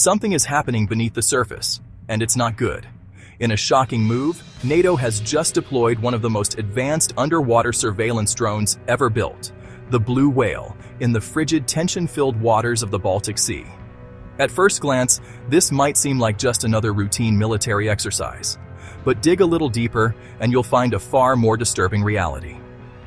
something is happening beneath the surface, and it's not good. In a shocking move, NATO has just deployed one of the most advanced underwater surveillance drones ever built, the Blue Whale, in the frigid, tension-filled waters of the Baltic Sea. At first glance, this might seem like just another routine military exercise. But dig a little deeper, and you'll find a far more disturbing reality.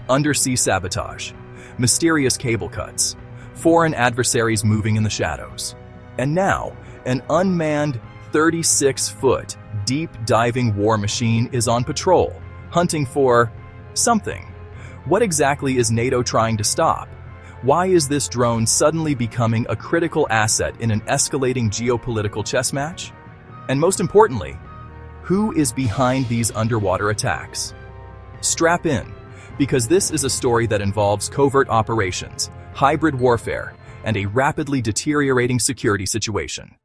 Undersea sabotage, mysterious cable cuts, foreign adversaries moving in the shadows. And now, an unmanned 36-foot deep-diving war machine is on patrol, hunting for something. What exactly is NATO trying to stop? Why is this drone suddenly becoming a critical asset in an escalating geopolitical chess match? And most importantly, who is behind these underwater attacks? Strap in, because this is a story that involves covert operations, hybrid warfare, and a rapidly deteriorating security situation.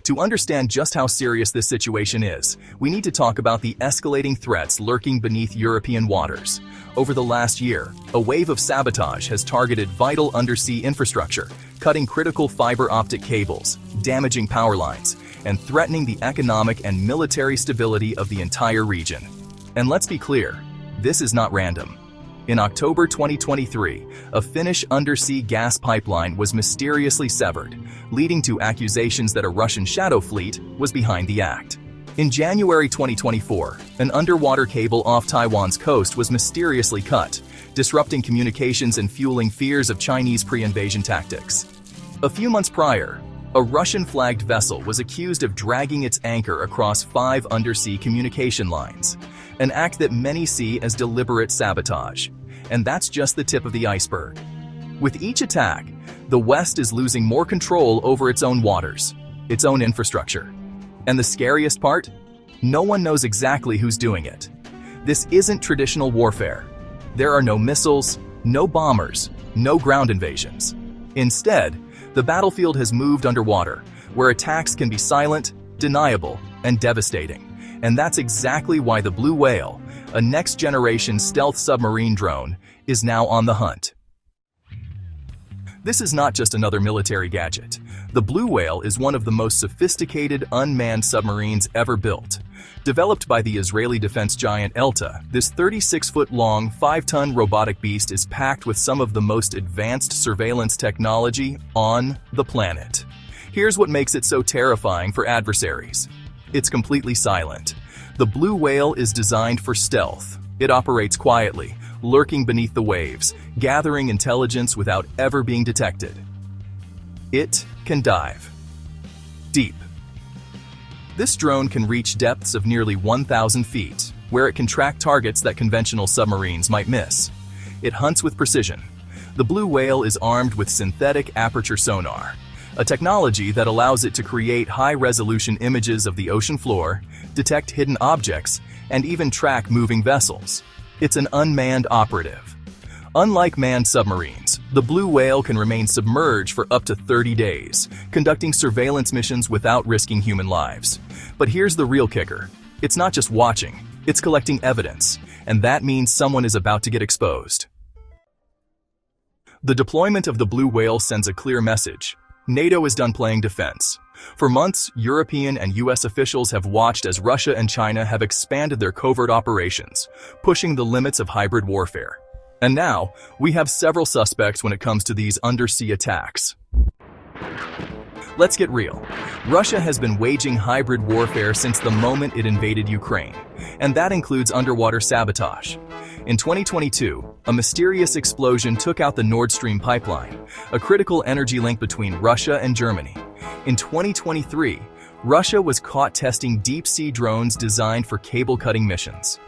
To understand just how serious this situation is, we need to talk about the escalating threats lurking beneath European waters. Over the last year, a wave of sabotage has targeted vital undersea infrastructure, cutting critical fiber optic cables, damaging power lines, and threatening the economic and military stability of the entire region. And let's be clear, this is not random. In October 2023, a Finnish undersea gas pipeline was mysteriously severed, leading to accusations that a Russian shadow fleet was behind the act. In January 2024, an underwater cable off Taiwan's coast was mysteriously cut, disrupting communications and fueling fears of Chinese pre-invasion tactics. A few months prior, a Russian-flagged vessel was accused of dragging its anchor across 5 undersea communication lines, an act that many see as deliberate sabotage. And that's just the tip of the iceberg. With each attack, the West is losing more control over its own waters, its own infrastructure. And the scariest part? No one knows exactly who's doing it. This isn't traditional warfare. There are no missiles, no bombers, no ground invasions. Instead, the battlefield has moved underwater, where attacks can be silent, deniable, and devastating. And that's exactly why the Blue Whale, a next-generation stealth submarine drone, is now on the hunt. This is not just another military gadget. The Blue Whale is one of the most sophisticated unmanned submarines ever built. Developed by the Israeli defense giant Elta, this 36-foot-long, 5-ton robotic beast is packed with some of the most advanced surveillance technology on the planet. Here's what makes it so terrifying for adversaries. It's completely silent. The Blue Whale is designed for stealth. It operates quietly, lurking beneath the waves, gathering intelligence without ever being detected. It can dive deep. This drone can reach depths of nearly 1,000 feet, where it can track targets that conventional submarines might miss. It hunts with precision. The Blue Whale is armed with synthetic aperture sonar, a technology that allows it to create high-resolution images of the ocean floor, detect hidden objects, and even track moving vessels. It's an unmanned operative. Unlike manned submarines, the Blue Whale can remain submerged for up to 30 days, conducting surveillance missions without risking human lives. But here's the real kicker. It's not just watching, it's collecting evidence, and that means someone is about to get exposed. The deployment of the Blue Whale sends a clear message. NATO is done playing defense. For months, European and US officials have watched as Russia and China have expanded their covert operations, pushing the limits of hybrid warfare. And now, we have several suspects when it comes to these undersea attacks. Let's get real. Russia has been waging hybrid warfare since the moment it invaded Ukraine, and that includes underwater sabotage. In 2022, a mysterious explosion took out the Nord Stream pipeline, a critical energy link between Russia and Germany. In 2023, Russia was caught testing deep-sea drones designed for cable-cutting missions.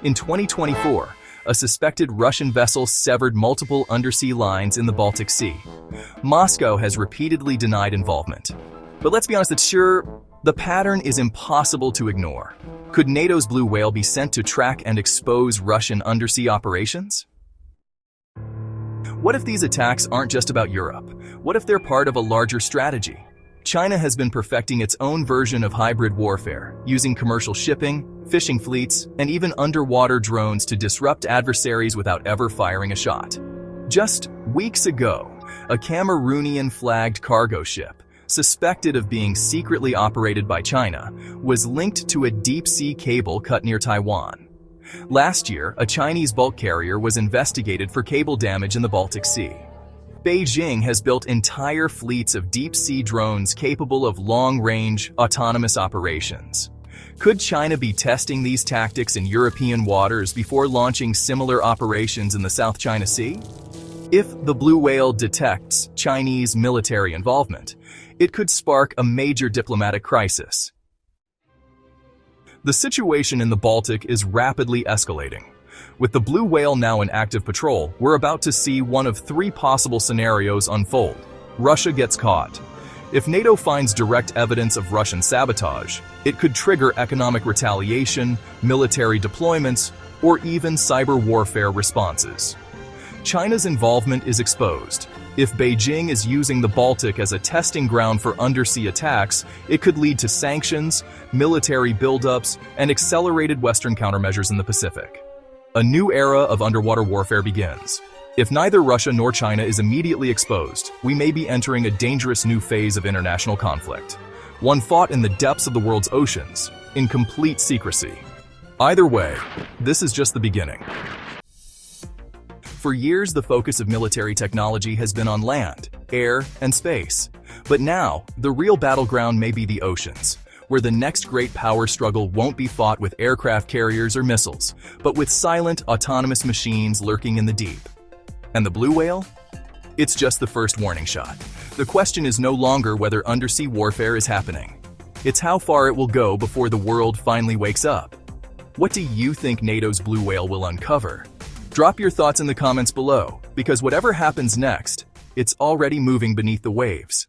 In 2024, a suspected Russian vessel severed multiple undersea lines in the Baltic Sea. Moscow has repeatedly denied involvement. But let's be honest, the pattern is impossible to ignore. Could NATO's Blue Whale be sent to track and expose Russian undersea operations? What if these attacks aren't just about Europe? What if they're part of a larger strategy? China has been perfecting its own version of hybrid warfare, using commercial shipping, fishing fleets, and even underwater drones to disrupt adversaries without ever firing a shot. Just weeks ago, a Cameroonian-flagged cargo ship suspected of being secretly operated by China, was linked to a deep-sea cable cut near Taiwan. Last year, a Chinese bulk carrier was investigated for cable damage in the Baltic Sea. Beijing has built entire fleets of deep-sea drones capable of long-range, autonomous operations. Could China be testing these tactics in European waters before launching similar operations in the South China Sea? If the blue whale detects Chinese military involvement, it could spark a major diplomatic crisis. The situation in the Baltic is rapidly escalating. With the blue whale now in active patrol, we're about to see one of three possible scenarios unfold. Russia gets caught. If NATO finds direct evidence of Russian sabotage, it could trigger economic retaliation, military deployments, or even cyber warfare responses. China's involvement is exposed. If Beijing is using the Baltic as a testing ground for undersea attacks, it could lead to sanctions, military buildups, and accelerated Western countermeasures in the Pacific. A new era of underwater warfare begins. If neither Russia nor China is immediately exposed, we may be entering a dangerous new phase of international conflict. One fought in the depths of the world's oceans, in complete secrecy. Either way, this is just the beginning. For years, the focus of military technology has been on land, air, and space. But now, the real battleground may be the oceans, where the next great power struggle won't be fought with aircraft carriers or missiles, but with silent, autonomous machines lurking in the deep. And the blue whale? It's just the first warning shot. The question is no longer whether undersea warfare is happening. It's how far it will go before the world finally wakes up. What do you think NATO's blue whale will uncover? Drop your thoughts in the comments below, because whatever happens next, it's already moving beneath the waves.